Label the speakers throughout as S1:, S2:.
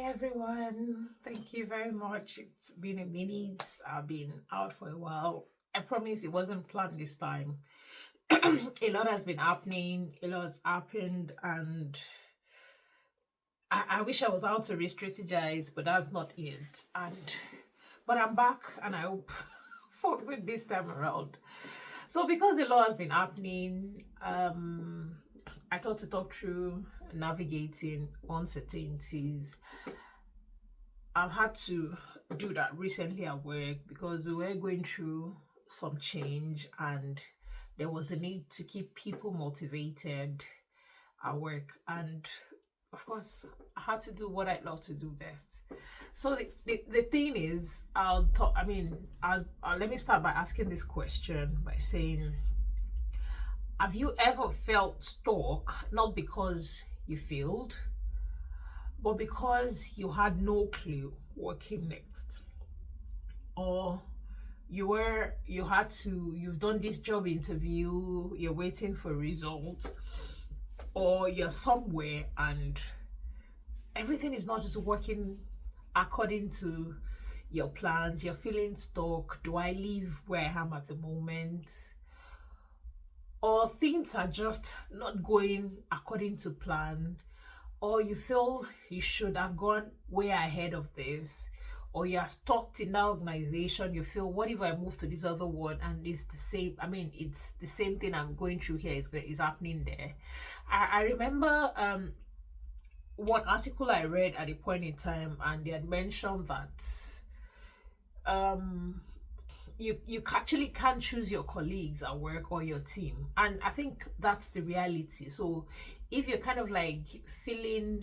S1: everyone. Thank you very much. It's been a minute. I've been out for a while. I promise it wasn't planned this time. A lot has been happening, a lot has happened, and I wish I was out to re strategize, but that's not it. But I'm back and I hope for good this time around. So because a lot has been happening, I thought to talk through navigating uncertainties. I've had to do that recently at work because we were going through some change and there was a need to keep people motivated at work. And of course, I had to do what I love to do best. So the thing is, I'll talk, I mean, I'll let me start by asking this question by saying, have you ever felt stuck not because you failed, but because you had no clue what came next? Or you've done this job interview, you're waiting for results, or you're somewhere and everything is not just working according to your plans, you're feeling stuck. Do I leave where I am at the moment? Or things are just not going according to plan, or you feel you should have gone way ahead of this, or you're stuck in that organization. You feel, what if I move to this other one and it's the same? I mean, it's the same thing I'm going through here is happening there. I remember one article I read at a point in time, and they had mentioned that um you actually can't choose your colleagues at work or your team, and I think that's the reality. So if you're kind of like feeling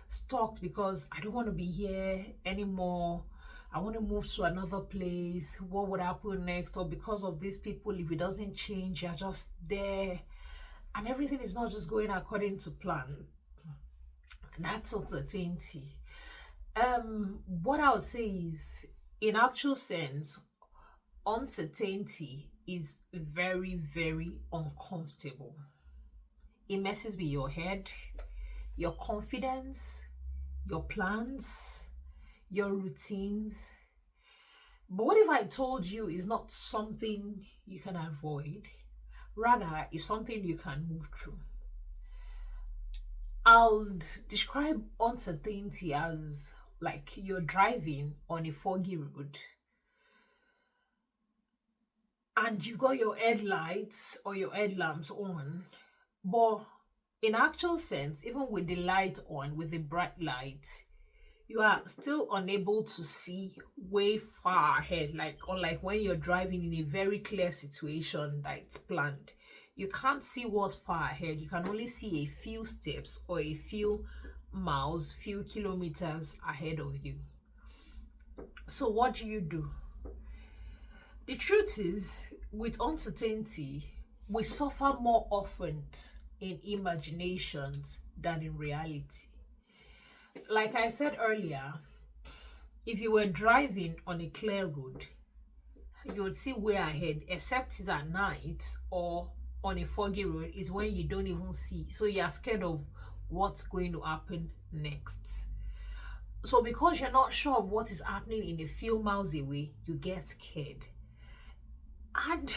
S1: stuck because I don't want to be here anymore, I want to move to another place, what would happen next? Or because of these people, if it doesn't change, you're just there and everything is not just going according to plan. That's uncertainty. What I would say is, in actual sense, uncertainty is very, very uncomfortable. It messes with your head, your confidence, your plans, your routines. But what if I told you it's not something you can avoid? Rather, it's something you can move through. I'll describe uncertainty as like you're driving on a foggy road and you've got your headlights or your headlamps on, but in actual sense, even with the light on, with the bright light, you are still unable to see way far ahead. Like, unlike when you're driving in a very clear situation that it's planned, you can't see what's far ahead. You can only see a few steps or a few miles, few kilometers ahead of you. So what do? The truth is, with uncertainty, we suffer more often in imaginations than in reality. Like I said earlier, if you were driving on a clear road, you would see way ahead, except it's at night or on a foggy road, is when you don't even see. So you're scared of what's going to happen next. So because you're not sure of what is happening in a few miles away, you get scared. And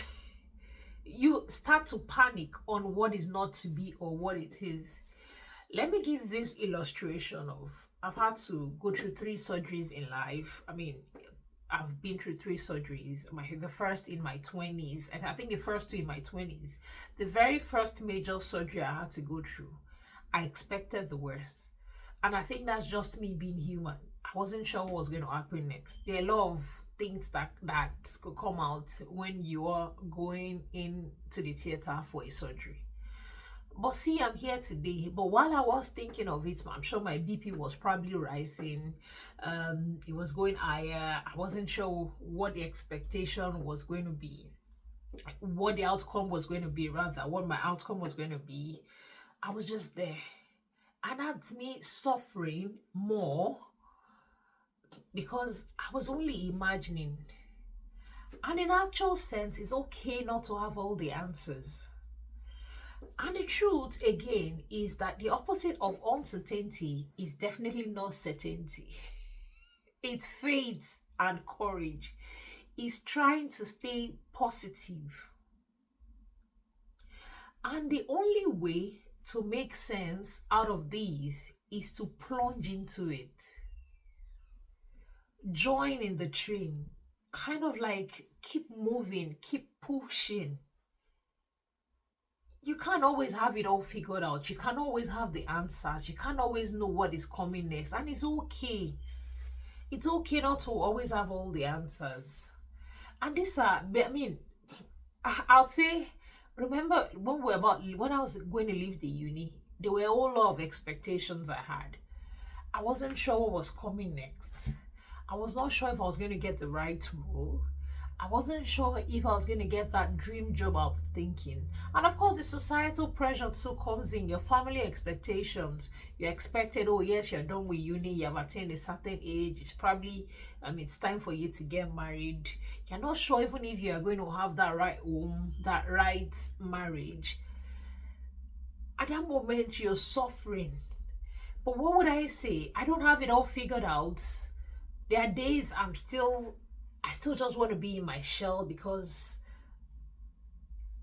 S1: you start to panic on what is not to be or what it is. Let me give this illustration of, I've had to go through 3 surgeries in life. I mean, I've been through 3 surgeries. The first in my 20s, and I think the first 2 in my 20s. The very first major surgery I had to go through, I expected the worst. And I think that's just me being human. I wasn't sure what was going to happen next. There are a lot of things that could come out when you are going into the theater for a surgery. But see, I'm here today. But while I was thinking of it, I'm sure my BP was probably rising. It was going higher. I wasn't sure what the expectation was going to be, what the outcome was going to be, rather, what my outcome was going to be. I was just there. And that's me suffering more because I was only imagining. And in actual sense, it's okay not to have all the answers. And the truth, again, is that the opposite of uncertainty is definitely not certainty. It's faith and courage. It's trying to stay positive. And the only way to make sense out of these is to plunge into it, join in the train, kind of like keep moving, keep pushing. You can't always have it all figured out. You can't always have the answers. You can't always know what is coming next. And it's okay. It's okay not to always have all the answers. And these are, I mean, I'd say, remember when I was going to leave the uni, there were a whole lot of expectations I had. I wasn't sure what was coming next. I was not sure if I was going to get the right role. I wasn't sure if I was going to get that dream job I was thinking. And of course, the societal pressure too comes in, your family expectations. You're expected, oh, yes, you're done with uni, you have attained a certain age. It's probably, it's time for you to get married. You're not sure even if you are going to have that right home, that right marriage. At that moment, you're suffering. But what would I say? I don't have it all figured out. There are days I still just want to be in my shell because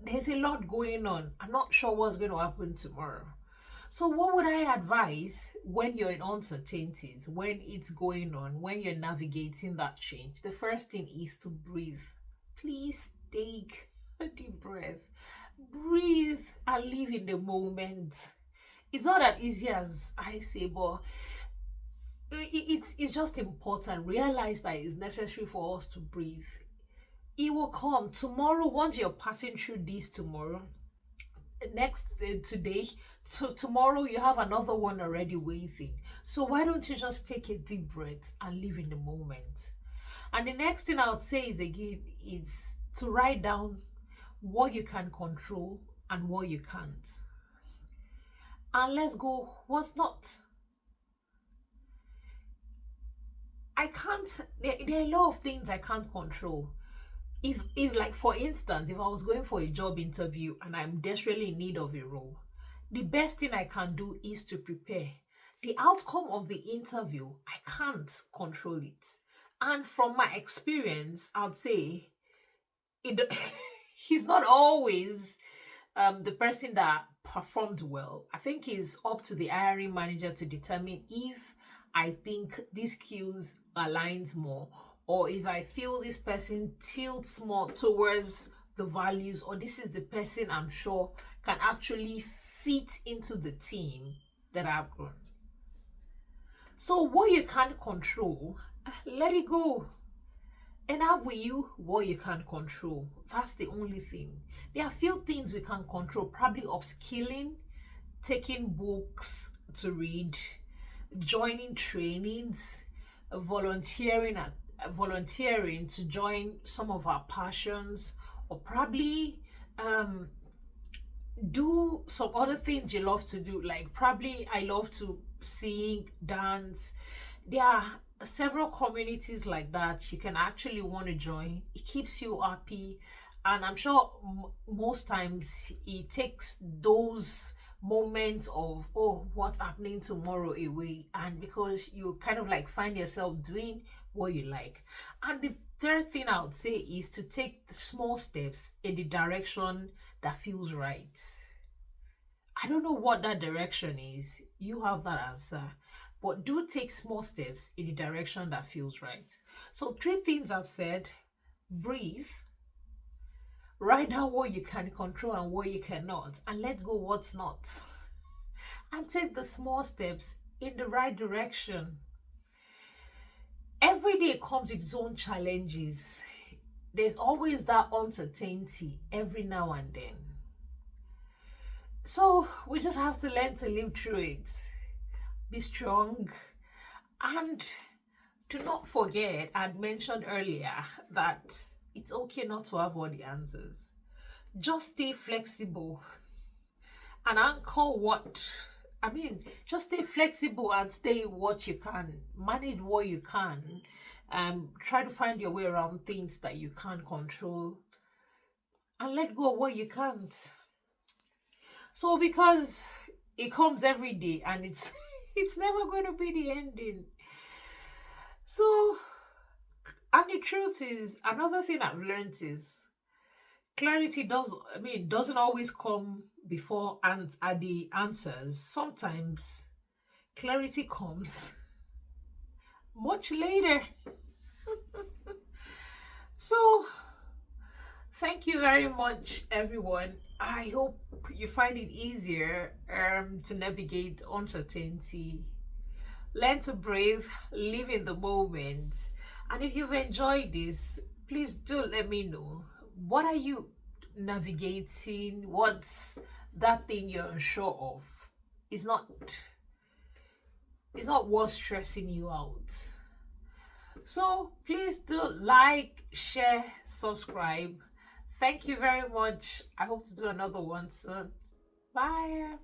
S1: there's a lot going on. I'm not sure what's going to happen tomorrow. So, what would I advise when you're in uncertainties, when it's going on, when you're navigating that change? The first thing is to breathe. Please take a deep breath. Breathe and live in the moment. It's not that easy as I say, but it's just important. Realize that it's necessary for us to breathe. It will come tomorrow. Once you're passing through this tomorrow, next today, so tomorrow you have another one already waiting. So why don't you just take a deep breath and live in the moment? And the next thing I would say is, again, is to write down what you can control and what you can't, and let's go what's not. I can't, there are a lot of things I can't control. If like, for instance, if I was going for a job interview and I'm desperately in need of a role, the best thing I can do is to prepare. The outcome of the interview, I can't control it. And from my experience, I'd say it he's not always the person that performed well. I think it's up to the hiring manager to determine if I think these skills aligns more, or if I feel this person tilts more towards the values, or this is the person I'm sure can actually fit into the team that I've grown. So what you can't control, let it go. And have with you what you can't control. That's the only thing. There are few things we can control, probably upskilling, taking books to read, joining trainings, volunteering volunteering to join some of our passions, or probably um do some other things you love to do. Like, probably I love to sing, dance. There are several communities like that you can actually want to join. It keeps you happy, and I'm sure most times it takes those moments of, oh, what's happening tomorrow, away, and because you kind of like find yourself doing what you like. And the third thing I would say is to take the small steps in the direction that feels right. I don't know what that direction is. You have that answer. But do take small steps in the direction that feels right. So, three things I've said: breathe, write down what you can control and what you cannot, and let go what's not. And take the small steps in the right direction. Every day comes with its own challenges. There's always that uncertainty every now and then. So we just have to learn to live through it. Be strong, and do not forget, I'd mentioned earlier that it's okay not to have all the answers. Just stay flexible and anchor what just stay flexible and stay what you can, manage what you can, try to find your way around things that you can't control, and let go of what you can't. So because it comes every day and it's it's never going to be the ending. So, and the truth is, another thing I've learned is clarity doesn't always come before and at the answers. Sometimes clarity comes much later. So thank you very much, everyone. I hope you find it easier to navigate uncertainty. Learn to breathe, live in the moment. And if you've enjoyed this, please do let me know. What are you navigating? What's that thing you're unsure of? It's not it's not worth stressing you out. So please do like, share, subscribe. Thank you very much. I hope to do another one soon. Bye.